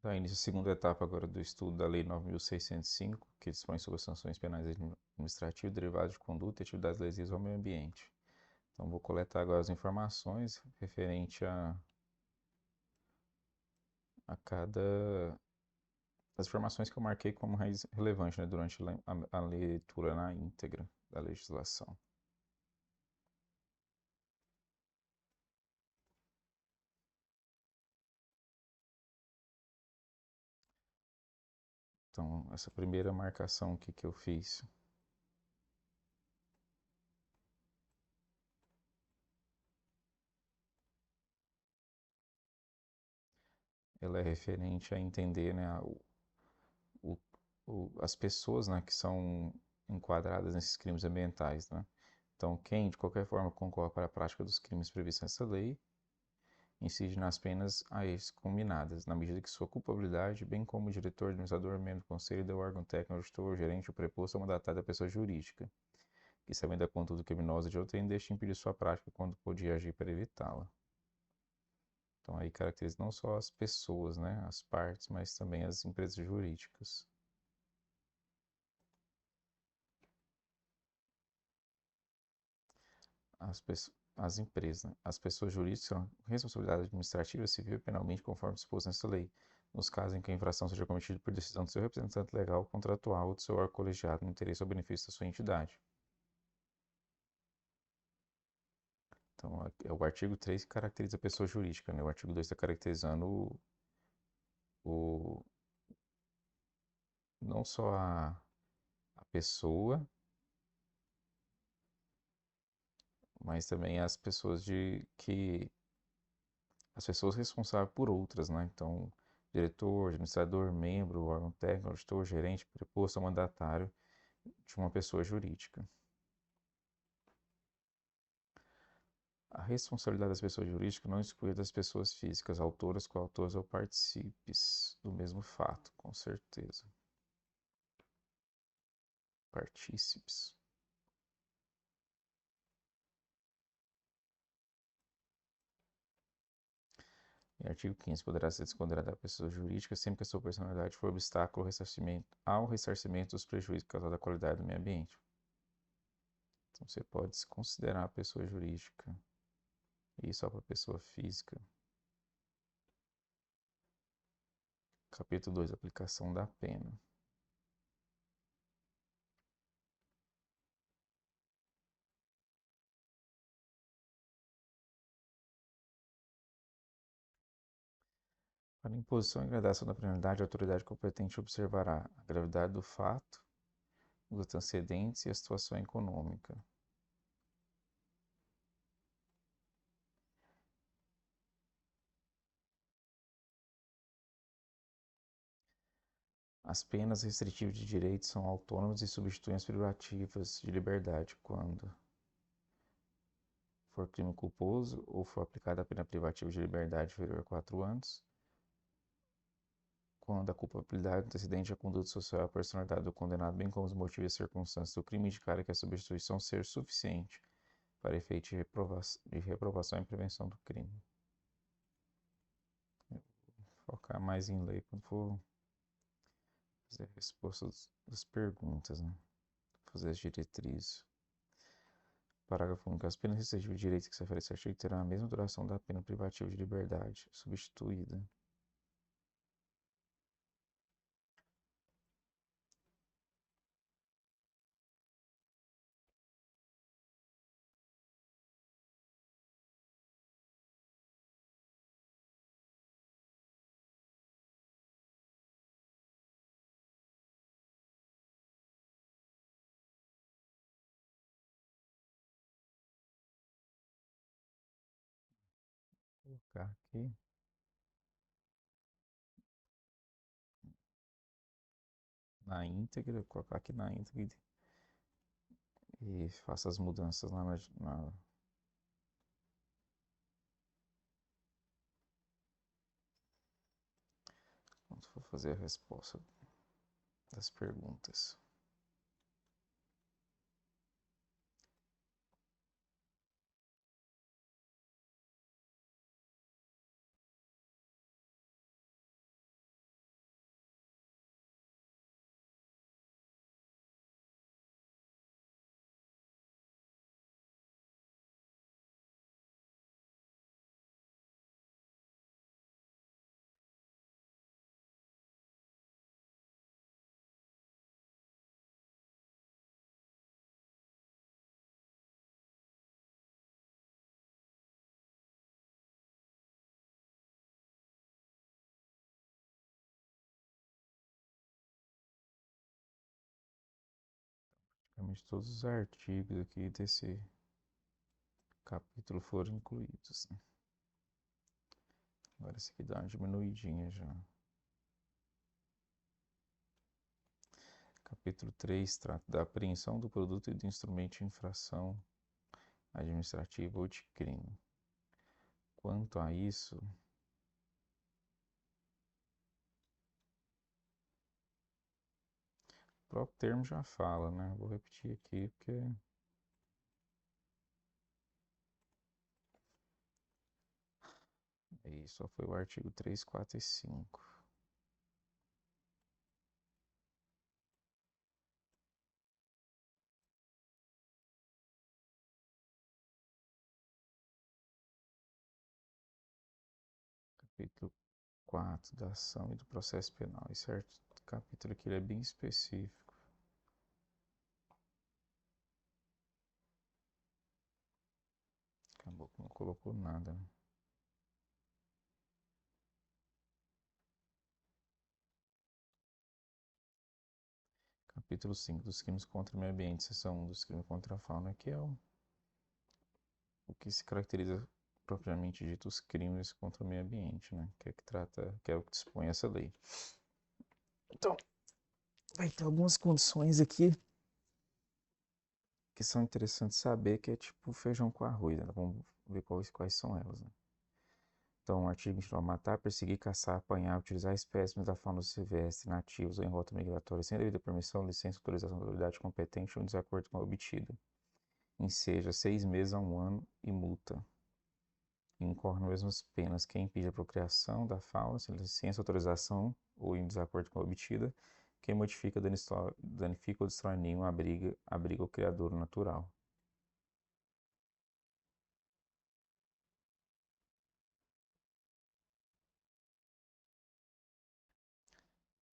Dá início à segunda etapa agora do estudo da Lei 9.605, que dispõe sobre as sanções penais administrativas derivadas de conduta e atividades lesivas ao meio ambiente. Então, vou coletar agora as informações referente a cada... as informações que eu marquei como mais relevante, né, durante a leitura na íntegra da legislação. Então, essa primeira marcação aqui que eu fiz, ela é referente a entender, né, o, as pessoas, né, que são enquadradas nesses crimes ambientais, né? Então, quem de qualquer forma concorre para a prática dos crimes previstos nessa lei, incide nas penas a eles combinadas, na medida que sua culpabilidade, bem como o diretor, administrador, membro do conselho do órgão técnico, auditor, gerente ou preposto, é mandatário da pessoa jurídica, que sabendo da conduta criminosa de outrem, deixa impedir sua prática quando podia agir para evitá-la. Então, aí caracteriza não só as pessoas, né, as partes, mas também as empresas jurídicas. As empresas, né? As pessoas jurídicas são responsabilidade administrativa, civil e penalmente conforme disposto nessa lei, nos casos em que a infração seja cometida por decisão do seu representante legal, contratual ou do seu órgão colegiado no interesse ou benefício da sua entidade. Então, é o artigo 3 que caracteriza a pessoa jurídica, né? O artigo 2 está caracterizando o, não só a pessoa, mas também as pessoas as pessoas responsáveis por outras, né? Então, diretor, administrador, membro, órgão técnico, auditor, gerente, preposto ou mandatário de uma pessoa jurídica. A responsabilidade das pessoas jurídicas não exclui das pessoas físicas, autoras, coautoras ou partícipes do mesmo fato, com certeza. Partícipes. E artigo 15. Poderá ser desconsiderada a pessoa jurídica sempre que a sua personalidade for obstáculo ao ressarcimento dos prejuízos causados à qualidade do meio ambiente. Então, você pode se considerar a pessoa jurídica e só para a pessoa física. Capítulo 2. Aplicação da pena. Para a imposição e gradação da penalidade, a autoridade competente observará a gravidade do fato, os antecedentes e a situação econômica. As penas restritivas de direitos são autônomas e substituem as privativas de liberdade quando for crime culposo ou for aplicada a pena privativa de liberdade inferior a 4 anos, quando a culpabilidade do antecedente à conduta social e a personalidade do condenado, bem como os motivos e circunstâncias do crime indicarem que a substituição seja suficiente para efeito de reprovação e prevenção do crime. Vou focar mais em lei quando for fazer a resposta das perguntas, né? Fazer as diretrizes. Parágrafo único. As penas restritivas de direitos que se refere a esse artigo terão a mesma duração da pena privativa de liberdade substituída. Vou colocar aqui na íntegra, vou colocar aqui na íntegra e faço as mudanças lá quando for fazer a resposta das perguntas. praticamente todos os artigos aqui desse capítulo foram incluídos, né? Agora esse aqui dá uma diminuidinha já. Capítulo 3 trata da apreensão do produto e do instrumento de infração administrativa ou de crime. Quanto a isso, o próprio termo já fala, né? Vou repetir aqui porque aí só foi o artigo 3, 4 e 5. Capítulo 4 da ação e do processo penal. Esse capítulo aqui ele é bem específico. Acabou que não colocou nada, né? Capítulo 5 dos crimes contra o meio ambiente, seção 1 dos crimes contra a fauna, que é o que se caracteriza propriamente dito os crimes contra o meio ambiente, né? Que é que trata, que é o que dispõe essa lei. Então, vai ter algumas condições aqui que são interessantes saber, que é tipo feijão com arroz, né? Vamos ver quais são elas, né? Então, o artigo 29, matar, perseguir, caçar, apanhar, utilizar espécimes da fauna silvestre, nativos ou em rota migratória, sem devida permissão, licença, autorização da autoridade competente ou em desacordo com a obtida, enseja 6 meses a 1 ano e multa. Incorre nas mesmas penas quem impede a procriação da fauna, sem licença, autorização ou em desacordo com a obtida, quem modifica, danifica ou destrói ninho, abriga ou criadouro natural.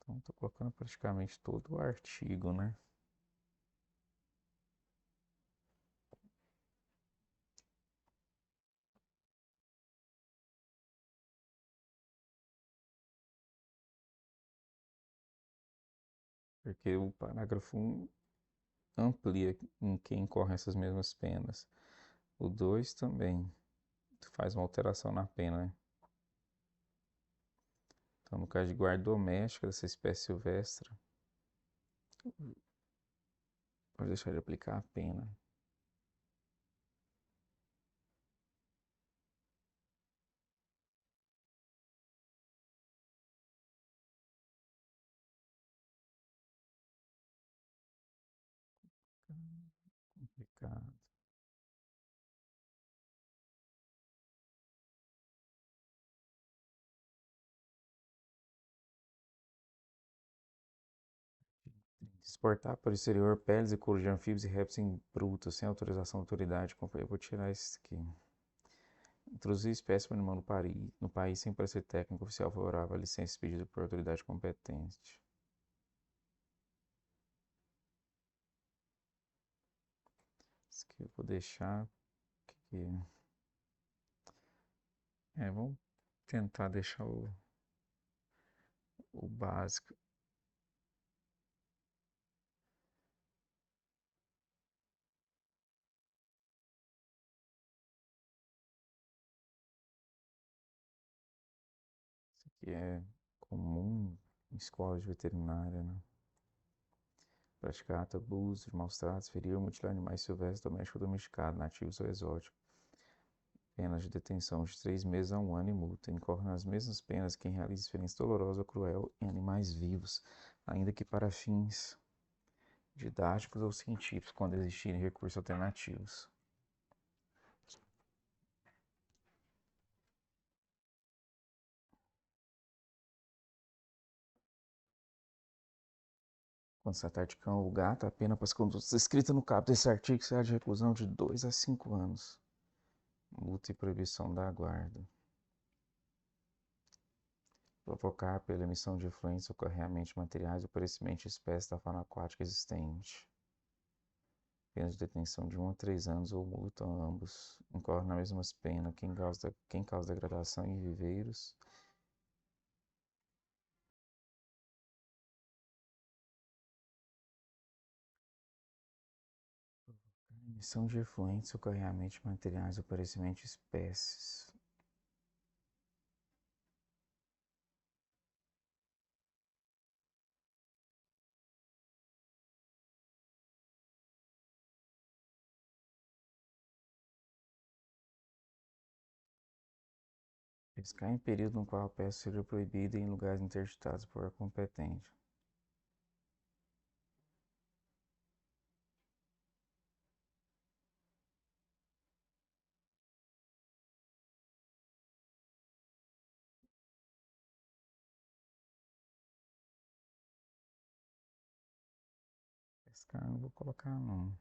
Então, estou colocando praticamente todo o artigo, né? Porque o parágrafo 1 amplia em quem incorre essas mesmas penas. O 2 também faz uma alteração na pena, né? Então, no caso de guarda doméstica dessa espécie silvestre, pode deixar de aplicar a pena. Complicado. Exportar para o exterior peles e couro de anfíbios e répteis brutos, sem autorização da autoridade. Eu vou tirar esse aqui. Introduzir espécime animal no país sem parecer técnico oficial favorável à licença expedida por autoridade competente. Isso aqui eu vou deixar. Aqui. Vamos tentar deixar o básico. Isso aqui é comum em escolas de veterinária, né? Praticar ato, abuso, maus tratos, ferir ou mutilar animais silvestres, domésticos ou domesticados, nativos ou exóticos. Penas de detenção de 3 meses a 1 ano e multa. Incorre nas mesmas penas quem realiza experiência dolorosa ou cruel em animais vivos, ainda que para fins didáticos ou científicos, quando existirem recursos alternativos. Quando se trata de cão ou gato, a pena para as condutas descritas no caput desse artigo será de reclusão de 2 a 5 anos. Multa e proibição da guarda. Provocar pela emissão de efluentes ou carreamento de materiais ou perecimento de espécies da fauna aquática existente. Pena de detenção de 1 a 3 anos ou multa, ambos. Incorre na mesma pena quem causa degradação em viveiros. Emissão de efluentes, socarreamento de materiais, aparecimento de espécies. Pescar em período no qual a pesca seja proibida em lugares interditados por órgão competente. Pescar não vou colocar não.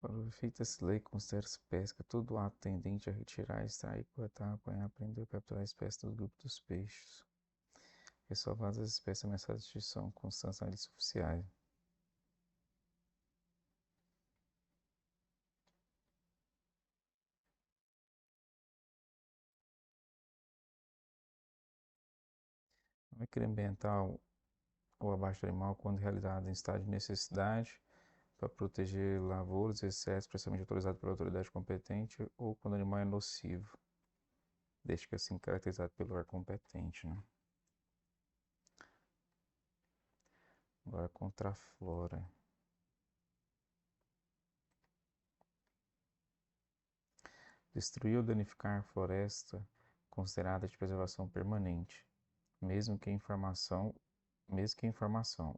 Para o efeito dessa lei, considera-se pesca todo ato tendente a retirar, extrair, coletar, apanhar, prender ou capturar espécies do grupo dos peixes, ressalvadas as espécies ameaçadas de extinção, constantes na lista oficiais. Não é crime ambiental ou abaixo do animal quando realizado em estado de necessidade para proteger lavouras, exceto expressamente autorizado pela autoridade competente ou quando o animal é nocivo, desde que assim caracterizado pelo órgão competente, né? Agora contra a flora. Destruir ou danificar a floresta considerada de preservação permanente, mesmo que informação,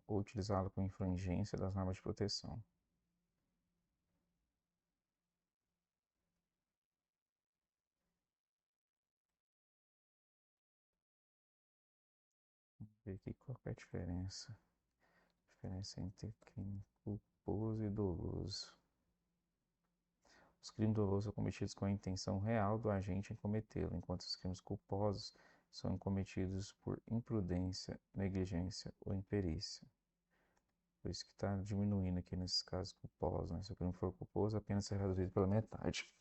ou utilizá-la com infringência das normas de proteção. Vamos ver aqui qual que é a diferença. Diferença entre crime culposo e doloso. Os crimes dolosos são cometidos com a intenção real do agente em cometê-lo, enquanto os crimes culposos são cometidos por imprudência, negligência ou imperícia. Por isso que está diminuindo aqui nesses casos culposos, né? Se o crime for culposo, apenas será reduzido pela metade.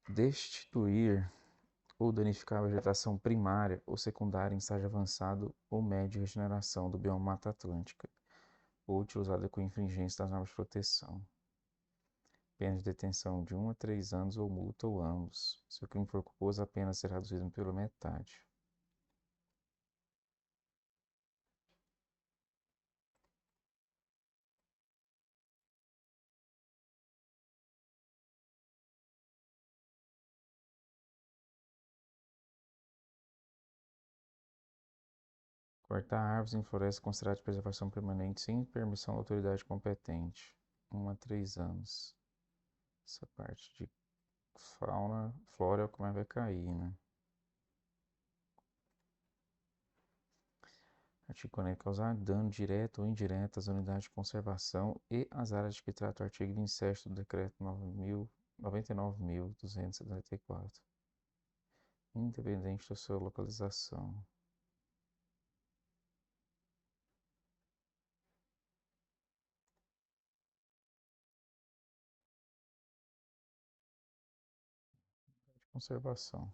Destituir ou danificar a vegetação primária ou secundária em estágio avançado ou médio de regeneração do bioma Mata Atlântica, ou utilizada com infringência das normas de proteção. Pena de detenção de 1 a 3 anos ou multa ou ambos. Se o crime for culposo, a pena será reduzida pela metade. Cortar árvores em floresta considerada de preservação permanente sem permissão da autoridade competente. 1 a 3 anos. Essa parte de fauna, flora é o que mais vai cair, né? Artigo 40. Causar dano direto ou indireto às unidades de conservação e às áreas de que trata o artigo 27 do Decreto 99.274, independente da sua localização. Conservação.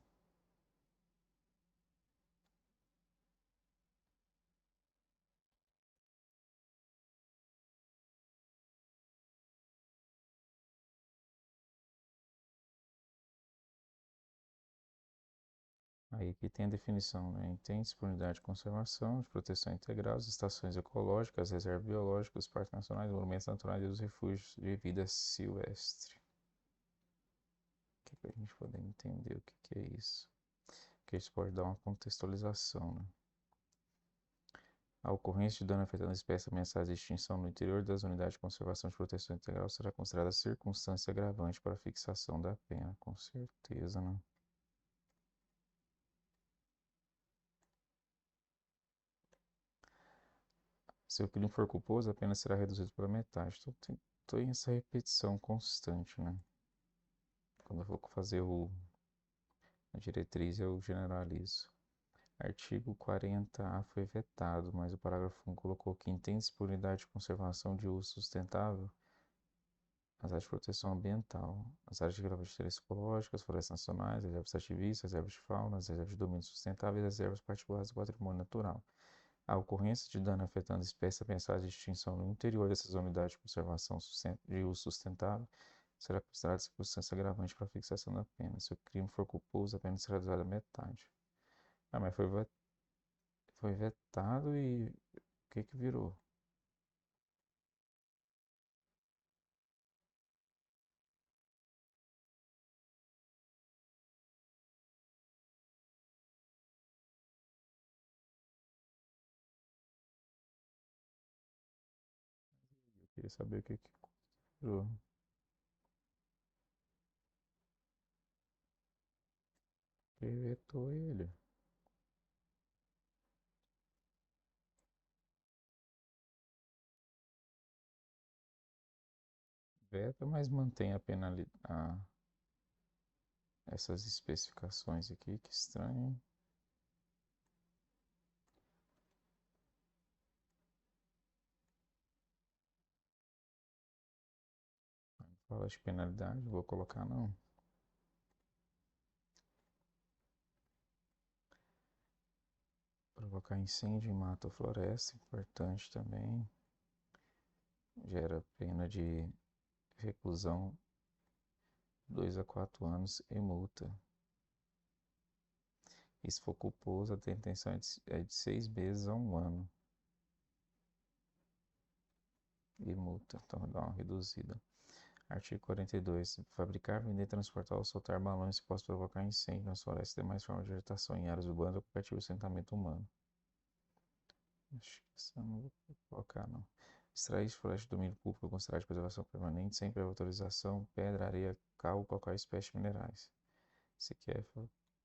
Aí aqui tem a definição, né? Entende-se por unidade de conservação, de proteção integral, as estações ecológicas, as reservas biológicas, os parques nacionais, monumentos naturais e os refúgios de vida silvestre. Aqui para a gente poder entender o que é isso. Porque isso pode dar uma contextualização, né? A ocorrência de dano afetando espécies ameaçadas de extinção no interior das unidades de conservação de proteção integral será considerada circunstância agravante para a fixação da pena, com certeza, né? Se o crime for culposo, a pena será reduzida pela metade. Então, tem essa repetição constante, né? Quando eu vou fazer a diretriz, eu generalizo. Artigo 40A foi vetado, mas o parágrafo 1 colocou que entende-se por unidade de conservação de uso sustentável as áreas de proteção ambiental, as áreas de grave interesse ecológico, as florestas nacionais, as reservas extrativistas, as reservas de fauna, as reservas de domínio sustentável e as reservas particulares do patrimônio natural. A ocorrência de dano afetando espécies ameaçadas de extinção no interior dessas unidades de conservação de uso sustentável será considerada circunstância agravante para a fixação da pena. Se o crime for culposo, a pena será reduzida à metade. Ah, mas foi vetado e o que que virou? Eu queria saber o que que virou. Quem vetou ele? Veta, mas mantém a penalidade. Essas especificações aqui, que estranho. Fala de penalidade, vou colocar não. Provocar incêndio em mata ou floresta, importante também. Gera pena de reclusão 2 a 4 anos e multa. E se for culposo, a detenção é de 6 meses a 1 ano. E multa, então dá uma reduzida. Artigo 42. Fabricar, vender, transportar ou soltar balões que possam provocar incêndio nas florestas e demais formas de vegetação em áreas urbanas ou cooperativas de assentamento humano. Acho que isso eu não vou colocar, não. Extrair de floresta de domínio público considerado de preservação permanente, sem prévia autorização, pedra, areia, cal ou qualquer espécie de minerais. Se quer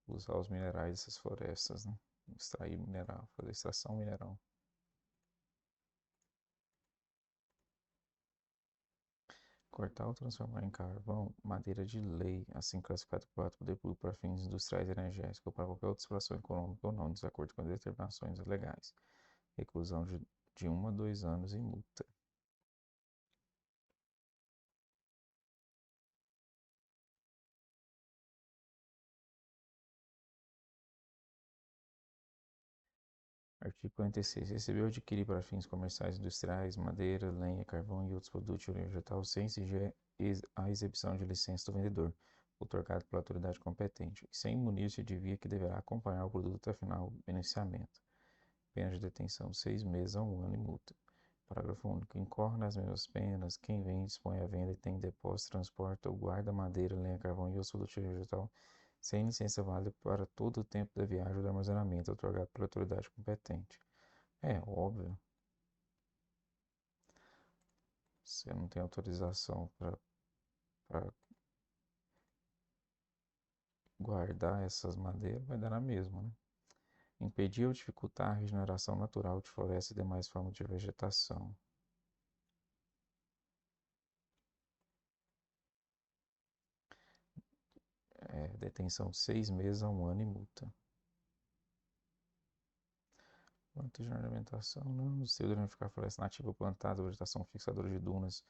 usar os minerais dessas florestas, né? Extrair mineral, fazer extração mineral. Cortar ou transformar em carvão madeira de lei, assim classificado por ato do poder público para fins industriais e energéticos ou para qualquer outra exploração econômica ou não, de acordo com as determinações legais. Reclusão de 1 a 2 anos e multa. Artigo 46. Recebeu ou adquirir para fins comerciais industriais madeira, lenha, carvão e outros produtos de origem vegetal sem exigir a exibição de licença do vendedor, outorgado pela autoridade competente, e sem munir-se de via que deverá acompanhar o produto até final do beneficiamento. Pena de detenção 6 meses a 1 ano e multa. Parágrafo único. Incorre nas mesmas penas quem vende, dispõe à venda e tem em depósito, transporta ou guarda madeira, lenha, carvão e outros produtos de origem vegetal sem licença válida para todo o tempo da viagem ou do armazenamento, outorgado pela autoridade competente. É óbvio, você não tem autorização para guardar essas madeiras, vai dar na mesma, né? Impedir ou dificultar a regeneração natural de florestas e demais formas de vegetação. Detenção de 6 meses a 1 ano e multa. Plantas de ornamentação, não. Se danificar floresta nativa plantada, vegetação fixadora de dunas,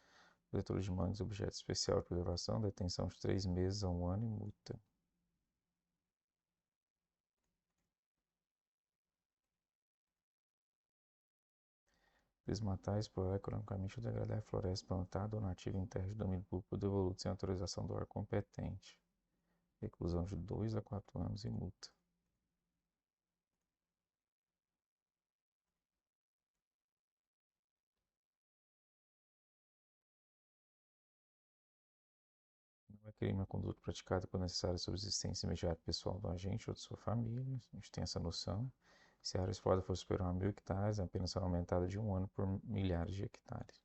coletores de mangues, objeto especial de preservação, detenção de 3 meses a 1 ano e multa. Desmatar, explorar economicamente ou degradar a floresta plantada ou nativa em terra de domínio público devoluto sem autorização do órgão competente. Reclusão de 2 a 4 anos e multa. Não é crime a conduta praticada quando necessária a subsistência imediata pessoal do agente ou de sua família. A gente tem essa noção. Se a área explorada for superior a 1.000 hectares, a pena será aumentada de 1 ano por milhares de hectares.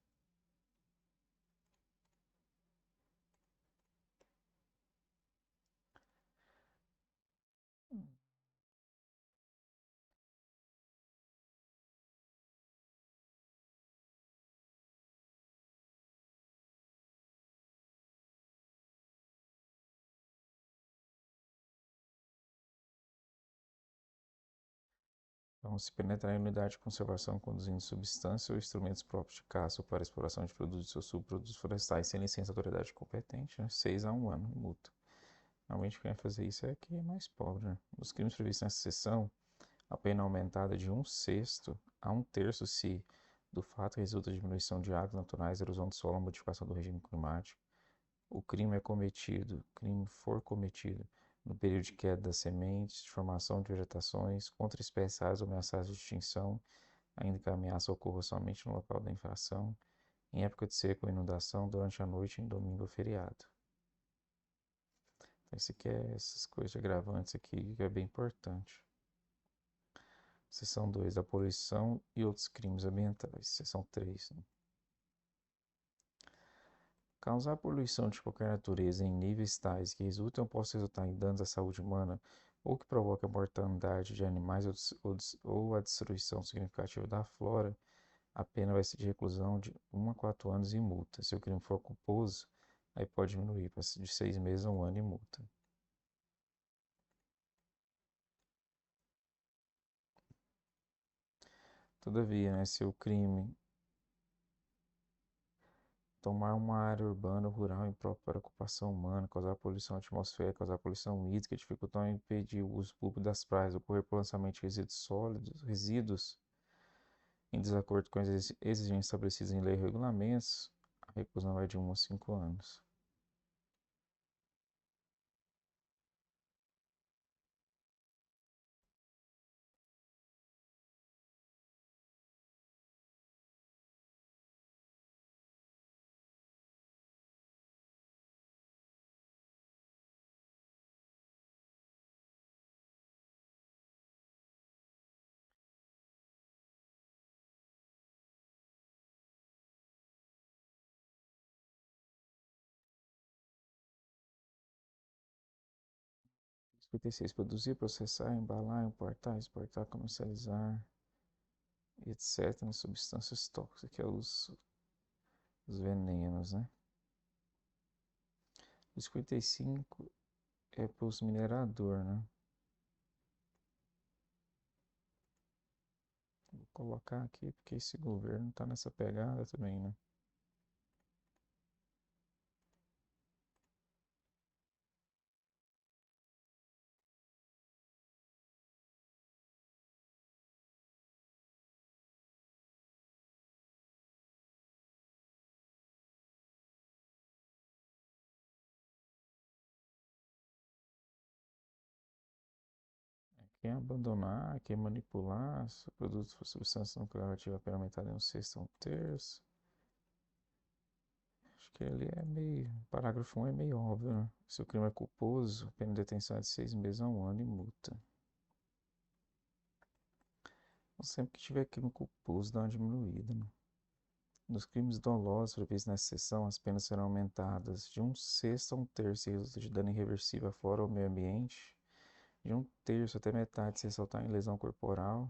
Então, se penetrar em unidade de conservação conduzindo substância ou instrumentos próprios de caça ou para exploração de produtos ou subprodutos florestais sem licença da autoridade competente, né? 6 a 1 ano, multa. Normalmente quem vai fazer isso é quem é mais pobre, né? Os crimes previstos nessa seção, a pena aumentada de 1/6 a 1/3 se do fato resulta diminuição de águas naturais, erosão do solo ou modificação do regime climático. Crime for cometido no período de queda das sementes, de formação de vegetações, contra espécies raras ou ameaçadas de extinção, ainda que a ameaça ocorra somente no local da infração, em época de seca ou inundação, durante a noite, em domingo ou feriado. Então, esse aqui é essas coisas agravantes aqui que é bem importante. Seção 2, a poluição e outros crimes ambientais. Seção 3, né? Causar poluição de qualquer natureza em níveis tais que resultem ou possam resultar em danos à saúde humana ou que provoquem a mortandade de animais ou a destruição significativa da flora, a pena vai ser de reclusão de 1 a 4 anos e multa. Se o crime for culposo, aí pode diminuir de 6 meses a 1 ano e multa. Todavia, né, se o crime tomar uma área urbana ou rural imprópria para ocupação humana, causar poluição atmosférica, causar poluição hídrica, dificultar ou impedir o uso público das praias, ocorrer por lançamento de resíduos em desacordo com as exigências estabelecidas em lei e regulamentos, a reclusão vai de 1 a 5 anos. Cinquenta e seis, produzir, processar, embalar, importar, exportar, comercializar, etc. Substâncias tóxicas, que é os venenos, né? O 55 é para os mineradores, né? Vou colocar aqui porque esse governo tá nessa pegada também, né? Quem abandonar, quem manipular, se o produto for substância nuclear ativa pena aumentada em 1/6 a 1/3. Acho que ele é meio. Parágrafo 1 é meio óbvio, né? Se o crime é culposo, pena de detenção é de 6 meses a 1 ano e multa. Então, sempre que tiver crime culposo, dá uma diminuída, né? Nos crimes dolosos previstos nessa seção, as penas serão aumentadas de 1/6 a 1/3 em resulta de dano irreversível à flora ou ao meio ambiente, de 1/3 até metade se resultar em lesão corporal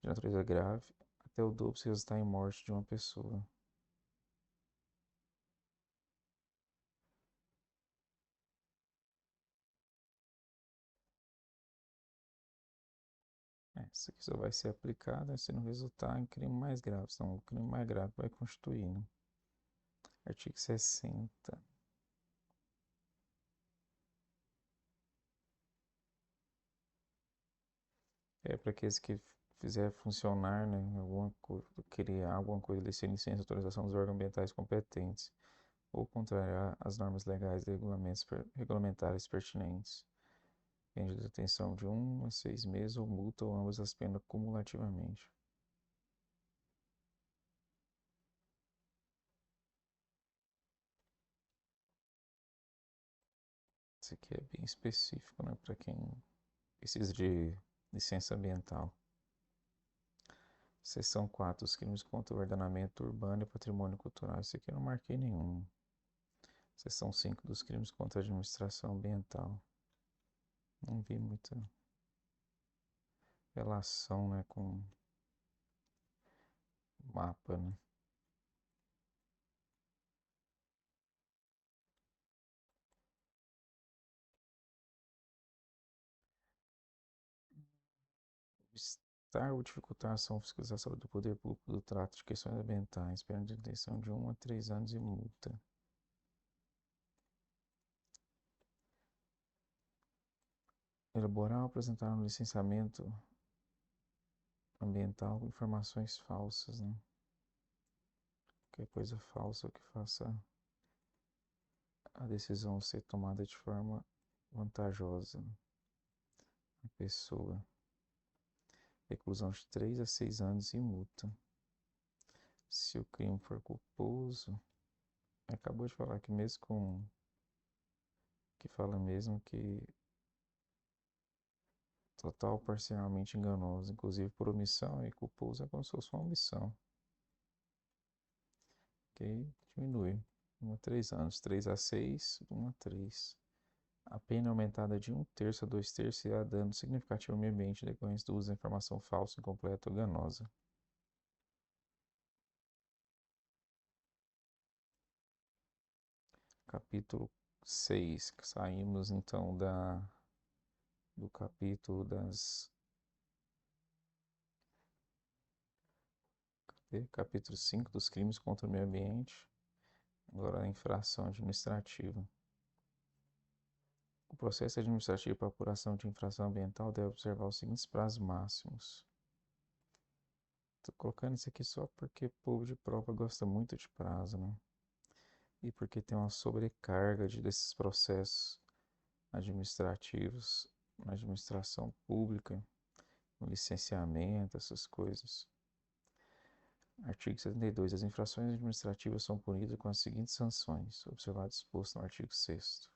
de natureza grave, até o dobro se resultar em morte de uma pessoa. Isso aqui só vai ser aplicado se não resultar em crime mais grave, senão o crime mais grave vai constituir, né? Artigo 60. É para aqueles que fizer funcionar, né, criar alguma coisa desse sem autorização dos órgãos ambientais competentes, ou contrariar as normas legais e regulamentares pertinentes. Pena de detenção de 1 a 6 meses ou multa ou ambas as penas cumulativamente. Isso aqui é bem específico, né, para quem precisa de licença ambiental. Seção 4, os crimes contra o ordenamento urbano e patrimônio cultural. Isso aqui eu não marquei nenhum. Seção 5, dos crimes contra a administração ambiental. Não vi muita relação, né, com mapa, né? facilitar ou dificultar a ação ou fiscalização do poder público do trato de questões ambientais, pena de detenção de 1 a 3 anos e multa. Elaborar ou apresentar um licenciamento ambiental com informações falsas, né? Qualquer coisa falsa que faça a decisão ser tomada de forma vantajosa à pessoa. Reclusão de 3 a 6 anos e multa. Se o crime for culposo, acabou de falar que mesmo com que fala mesmo que total ou parcialmente enganoso, inclusive por omissão, e culposo é como se fosse uma omissão. Ok? Diminui. 1 a 3 anos. 3 a 6, 1 a 3. A pena é aumentada de 1/3 a 2/3 se há dano significativo ao meio ambiente decorrente do uso da informação falsa, incompleta ou enganosa. Capítulo 6. Saímos então do capítulo capítulo 5 dos crimes contra o meio ambiente. Agora a infração administrativa. O processo administrativo para apuração de infração ambiental deve observar os seguintes prazos máximos. Estou colocando isso aqui só porque o povo de prova gosta muito de prazo, né? E porque tem uma sobrecarga desses processos administrativos na administração pública, no licenciamento, essas coisas. Artigo 72. As infrações administrativas são punidas com as seguintes sanções, observado disposto no artigo 6º.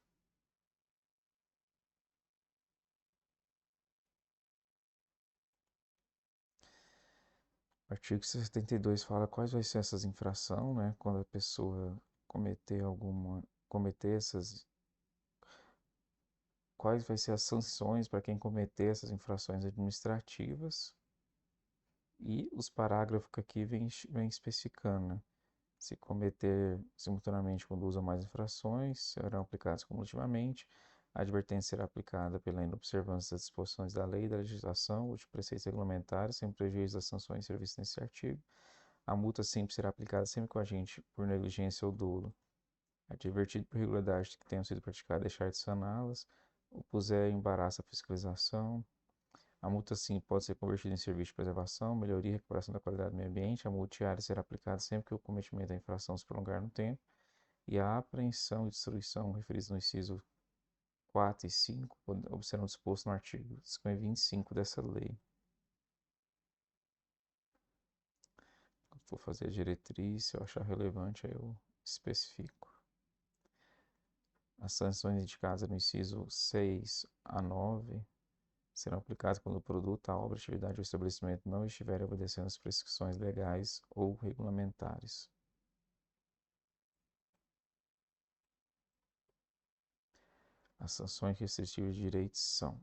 O artigo 72 fala quais vai ser essas infrações, né? Quando a pessoa cometer essas, quais vai ser as sanções para quem cometer essas infrações administrativas. E os parágrafos aqui vem especificando, né? Se cometer simultaneamente com 2 ou mais infrações, serão aplicadas cumulativamente. A advertência será aplicada pela inobservância das disposições da lei, da legislação ou de preceitos regulamentares, sem prejuízo das sanções previstas nesse artigo. A multa simples será aplicada sempre que o agente, por negligência ou dolo, advertido por irregularidade que tenham sido praticadas, deixar de saná-las, ou puser em embaraço a fiscalização. A multa sim pode ser convertida em serviço de preservação, melhoria e recuperação da qualidade do meio ambiente. A multa diária será aplicada sempre que o cometimento da infração se prolongar no tempo. E a apreensão e destruição referidas no inciso 4 e 5 serão dispostos no artigo 25 dessa lei. Vou fazer a diretriz, se eu achar relevante, aí eu especifico. As sanções indicadas no inciso 6 a 9 serão aplicadas quando o produto, a obra, a atividade ou estabelecimento não estiverem obedecendo às prescrições legais ou regulamentares. As sanções restritivas de direitos são: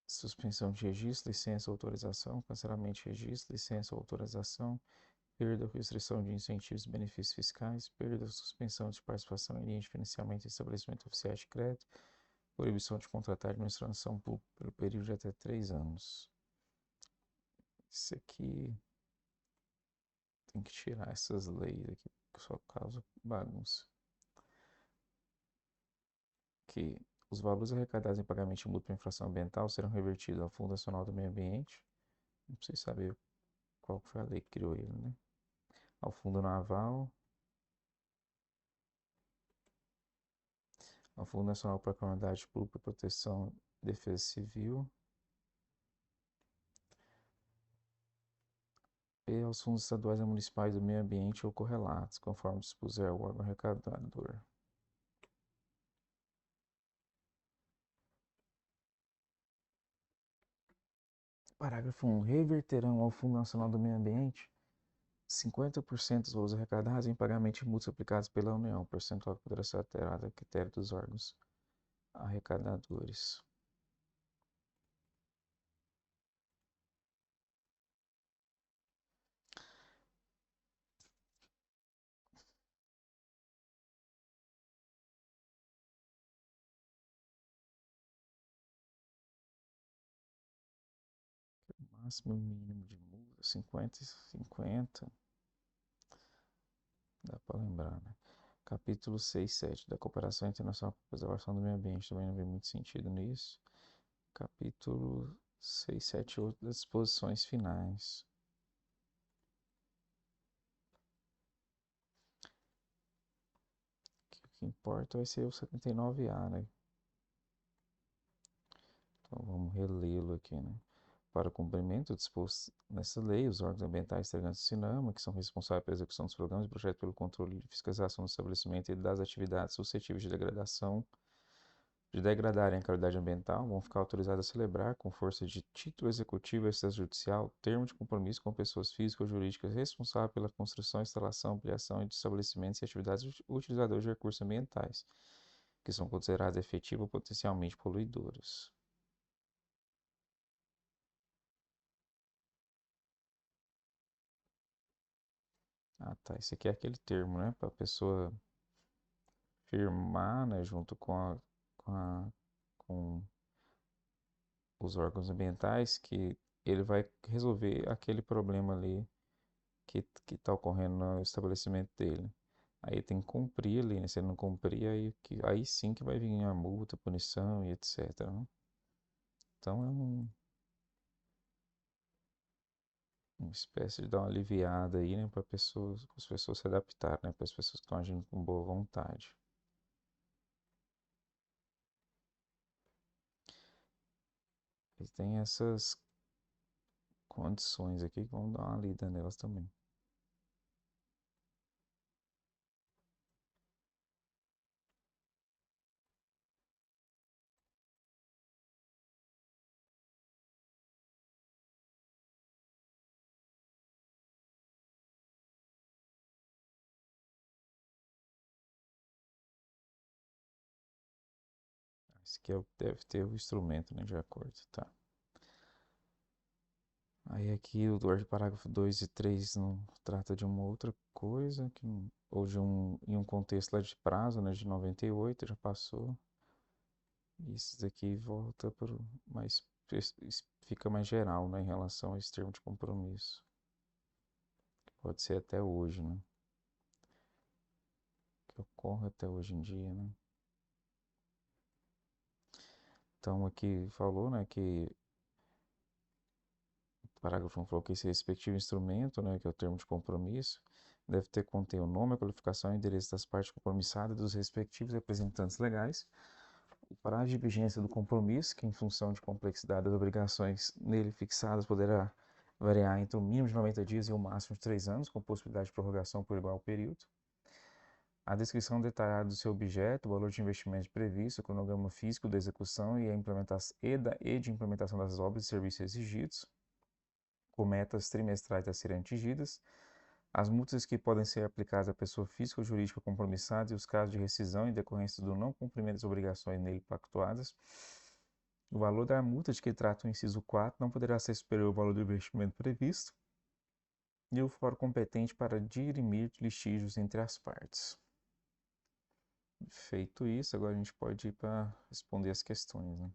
suspensão de registro, licença ou autorização, cancelamento de registro, licença ou autorização, perda ou restrição de incentivos e benefícios fiscais, perda ou suspensão de participação em linha de financiamento em estabelecimento oficiais de crédito, proibição de contratar administração pública pelo período de até 3 anos. Isso aqui tem que tirar essas leis aqui, que só causa bagunça. Que os valores arrecadados em pagamento de multa por infração ambiental serão revertidos ao Fundo Nacional do Meio Ambiente. Não precisa saber qual foi a lei que criou ele, né? Ao Fundo Naval, ao Fundo Nacional para a Comunidade Pública, Proteção e Defesa Civil e aos fundos estaduais e municipais do meio ambiente ou correlatos, conforme dispuser o órgão arrecadador. Parágrafo 1. Reverterão ao Fundo Nacional do Meio Ambiente 50% dos valores arrecadados em pagamento de multas aplicadas pela União, percentual que poderá ser alterado a critério dos órgãos arrecadadores. Máximo e mínimo de multa, 50 e 50. Dá para lembrar, né? Capítulo 6, 7 da Cooperação Internacional para a Preservação do Meio Ambiente. Também não vê muito sentido nisso. Capítulo 6, 7 e 8 das disposições finais. O que importa vai ser o 79A, né? Então vamos relê-lo aqui, né? Para o cumprimento disposto nessa lei, os órgãos ambientais integrantes do CINAMA, que são responsáveis pela execução dos programas e projetos pelo controle e fiscalização do estabelecimento e das atividades suscetíveis de degradarem a qualidade ambiental, vão ficar autorizados a celebrar, com força de título executivo extrajudicial, termo de compromisso com pessoas físicas ou jurídicas responsáveis pela construção, instalação, ampliação de estabelecimentos e atividades utilizadoras de recursos ambientais, que são consideradas efetivas ou potencialmente poluidoras. Ah, tá. Esse aqui é aquele termo, né? Para a pessoa firmar, né, junto com, a, com os órgãos ambientais, que ele vai resolver aquele problema ali que está ocorrendo no estabelecimento dele. Aí tem que cumprir ali, né? Se ele não cumprir, aí sim que vai vir a multa, punição e etc, né? Então é uma espécie de dar uma aliviada aí, né, para as pessoas se adaptarem, né, para as pessoas que estão agindo com boa vontade. E tem essas condições aqui que vamos dar uma lida nelas também. Esse aqui deve ter o instrumento, né, de acordo, tá. Aí aqui o do parágrafo 2 e 3 não trata de uma outra coisa, ou em um contexto lá de prazo, né, de 98, já passou. E isso daqui volta para mais, fica mais geral, né, em relação a esse termo de compromisso. Pode ser até hoje, né, que ocorre até hoje em dia, né. Então aqui falou, né, que o parágrafo 1 falou que esse respectivo instrumento, né, que é o termo de compromisso, deve conter o nome, a qualificação e o endereço das partes compromissadas e dos respectivos representantes legais, o prazo de vigência do compromisso, que em função de complexidade das obrigações nele fixadas poderá variar entre o mínimo de 90 dias e o máximo de 3 anos, com possibilidade de prorrogação por igual período. A descrição detalhada do seu objeto, o valor de investimento previsto, o cronograma físico da execução e, a implementação, e de implementação das obras e serviços exigidos, com metas trimestrais a serem atingidas, as multas que podem ser aplicadas à pessoa física ou jurídica compromissada e os casos de rescisão em decorrência do não cumprimento das obrigações nele pactuadas. O valor da multa de que trata o inciso 4 não poderá ser superior ao valor do investimento previsto e o fórum competente para dirimir litígios entre as partes. Feito isso, agora a gente pode ir para responder as questões, né?